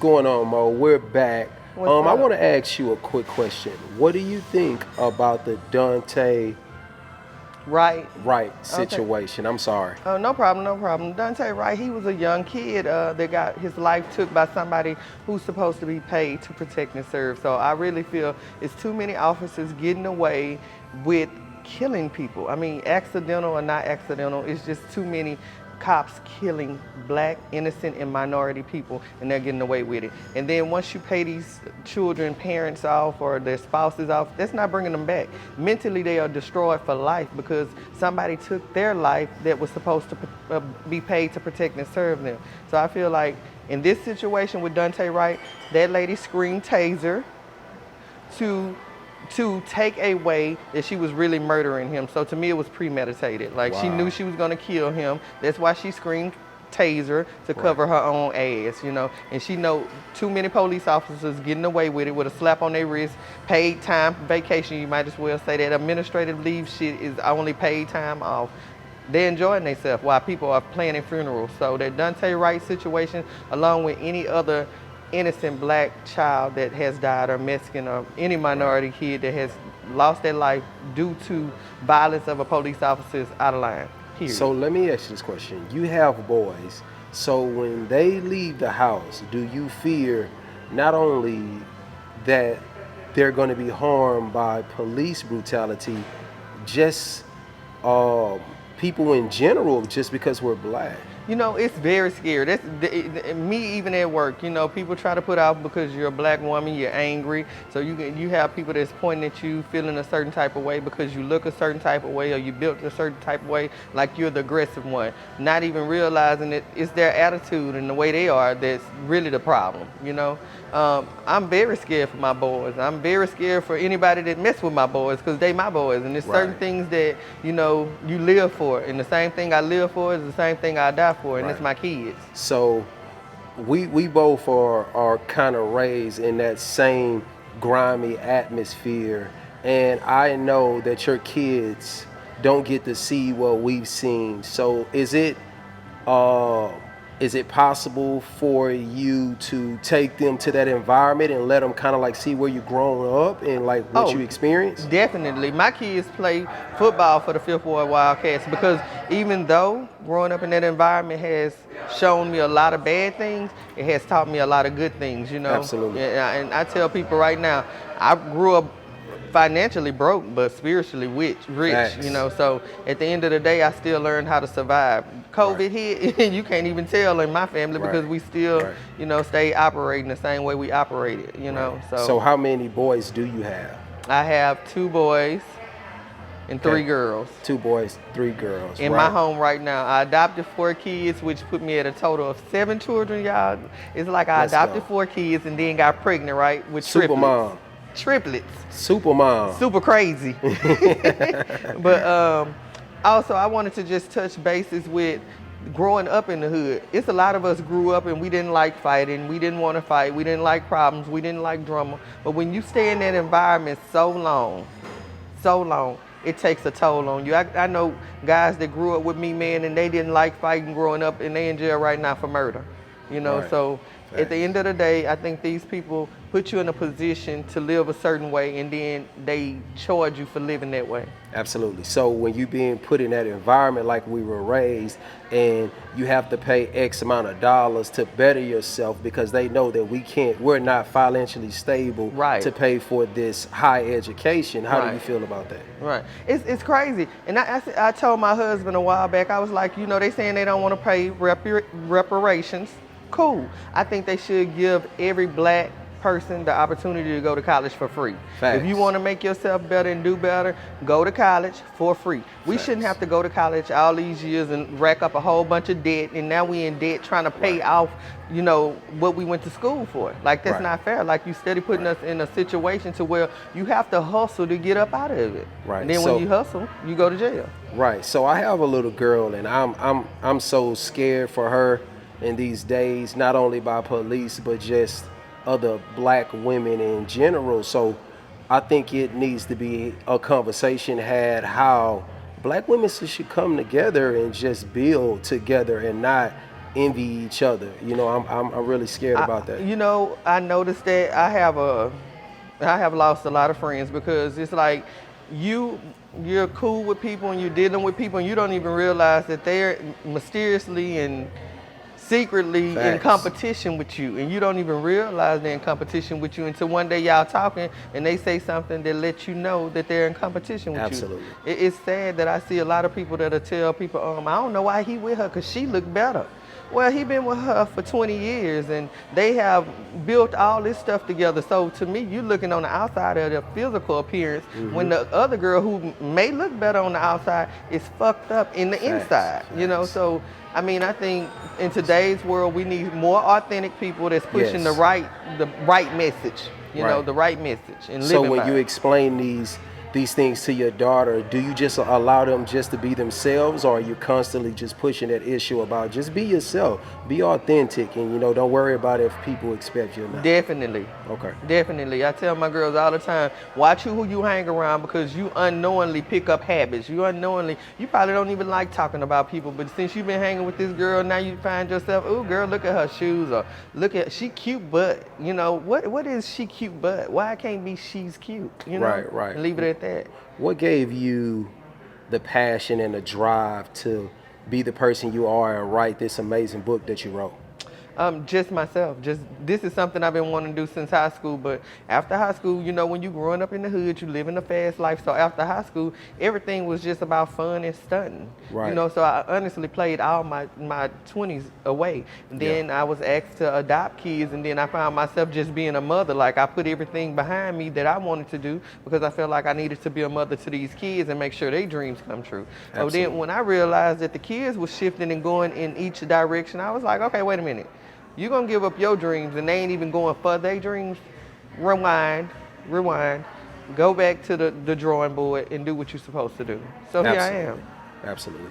Going on, Mo? We're back. What's I up? want to ask you a quick question. What do you think about the Daunte Right. Wright Okay. situation? I'm sorry. Oh, no problem, no problem. Daunte Wright, he was a young kid that got his life took by somebody who's supposed to be paid to protect and serve. So I really feel it's too many officers getting away with killing people. I mean, accidental or not accidental, it's just too many cops killing black, innocent, and minority people, and they're getting away with it. And then once you pay these children, parents off or their spouses off, that's not bringing them back. Mentally, they are destroyed for life because somebody took their life that was supposed to be paid to protect and serve them. So I feel like in this situation with Daunte Wright, that lady screamed taser to take away that she was really murdering him. So to me, it was premeditated. Like she knew Wow. she was gonna kill him. That's why she screamed taser to cover her own ass, you know. And she know too many police officers getting away with it with a slap on their wrist, paid time, vacation. You might as well say that administrative leave shit is only paid time off. They're enjoying themselves while people are planning funerals. So that Daunte Wright situation, along with any other innocent black child that has died, or Mexican, or any minority kid that has lost their life due to violence of a police officer, is out of line. Period. So let me ask you this question. You have boys. So when they leave the house, do you fear not only that they're going to be harmed by police brutality, just um, people in general, just because we're black? You know, it's very scary. Me even at work. You know, people try to put out because you're a black woman, you're angry. So you have people that's pointing at you, feeling a certain type of way because you look a certain type of way or you built a certain type of way, like you're the aggressive one. Not even realizing that it's their attitude and the way they are that's really the problem. You know, I'm very scared for my boys. I'm very scared for anybody that mess with my boys because they my boys. And there's certain things that you know you live for, and the same thing I live for is the same thing I die for, and it's my kids. So we both are kind of raised in that same grimy atmosphere, and I know that your kids don't get to see what we've seen. So uh is it possible for you to take them to that environment and let them kind of like see where you've grown up and like what you experienced? Definitely. My kids play football for the Fifth Ward Wildcats because even though growing up in that environment has shown me a lot of bad things, it has taught me a lot of good things, you know? Absolutely. And I tell people right now, I grew up financially broke, but spiritually rich, Facts. you know? So at the end of the day, I still learned how to survive. COVID hit, and you can't even tell in my family because we still, you know, stay operating the same way we operated, you know? So how many boys do you have? I have 2 boys and 3 girls. 2 boys, 3 girls. In my home right now. I adopted 4 kids, which put me at a total of 7 children, y'all. It's like I adopted 4 kids and then got pregnant, right? With Super triplets. mom. Triplets. Super mom. Super crazy. But also, I wanted to just touch bases with growing up in the hood. It's a lot of us grew up and we didn't like fighting. We didn't want to fight. We didn't like problems. We didn't like drama. But when you stay in that environment so long, it takes a toll on you. I know guys that grew up with me, man, and they didn't like fighting growing up, and they in jail right now for murder. You know, so at the end of the day, I think these people put you in a position to live a certain way, and then they charge you for living that way. Absolutely. So when you being put in that environment like we were raised, and you have to pay X amount of dollars to better yourself because they know that we're not financially stable to pay for this high education. How do you feel about that? Right. It's crazy. And I told my husband a while back, I was like, you know, they saying they don't want to pay reparations. Cool. I think they should give every black person the opportunity to go to college for free. Facts. If you want to make yourself better and do better, go to college for free. We shouldn't have to go to college all these years and rack up a whole bunch of debt, and now we in debt trying to pay off, you know, what we went to school for. Like, that's not fair. Like, you steady putting us in a situation to where you have to hustle to get up out of it. Right. And then when you hustle, you go to jail. Right. So I have a little girl, and I'm so scared for her in these days, not only by police but just other black women in general. So I think it needs to be a conversation had how black women should come together and just build together and not envy each other. You know, I'm really scared about that. You know, I noticed that I have lost a lot of friends because it's like you you're cool with people and you're dealing with people and you don't even realize that they're mysteriously and secretly in Facts. competition with you, and you don't even realize they're in competition with you until one day y'all talking and they say something that lets you know that they're in competition with you. Absolutely. It's sad that I see a lot of people that'll tell people, I don't know why he with her because she look better. Well, he been with her for 20 years and they have built all this stuff together. So to me, you looking on the outside of their physical appearance when the other girl who may look better on the outside is fucked up in the Facts. inside, you know? Facts. So, I mean, I think in today's world, we need more authentic people that's pushing Yes. the right message, you know, Right. the right message and So living when by you it. explain these things to your daughter, do you just allow them just to be themselves, or are you constantly just pushing that issue about just be yourself, be authentic, and you know, don't worry about if people expect you or not? Definitely. Okay. Definitely. I tell my girls all the time, watch who you hang around because you unknowingly pick up habits. You probably don't even like talking about people, but since you've been hanging with this girl, now you find yourself, oh girl, look at her shoes, or she cute butt. You know, what is she cute butt? Why can't be she's cute? You know? Right, right. And leave it at that. What gave you the passion and the drive to be the person you are and write this amazing book that you wrote? Just myself. Just this is something I've been wanting to do since high school. But after high school, you know, when you growing up in the hood, you living a fast life. So after high school, everything was just about fun and stunting. Right. You know, so I honestly played all my 20s away. Then I was asked to adopt kids, and then I found myself just being a mother. Like I put everything behind me that I wanted to do because I felt like I needed to be a mother to these kids and make sure their dreams come true. So Absolutely. then when I realized that the kids were shifting and going in each direction, I was like, okay, wait a minute. You're gonna give up your dreams and they ain't even going for their dreams. Rewind, go back to the drawing board and do what you're supposed to do. So here I Absolutely. am. Absolutely.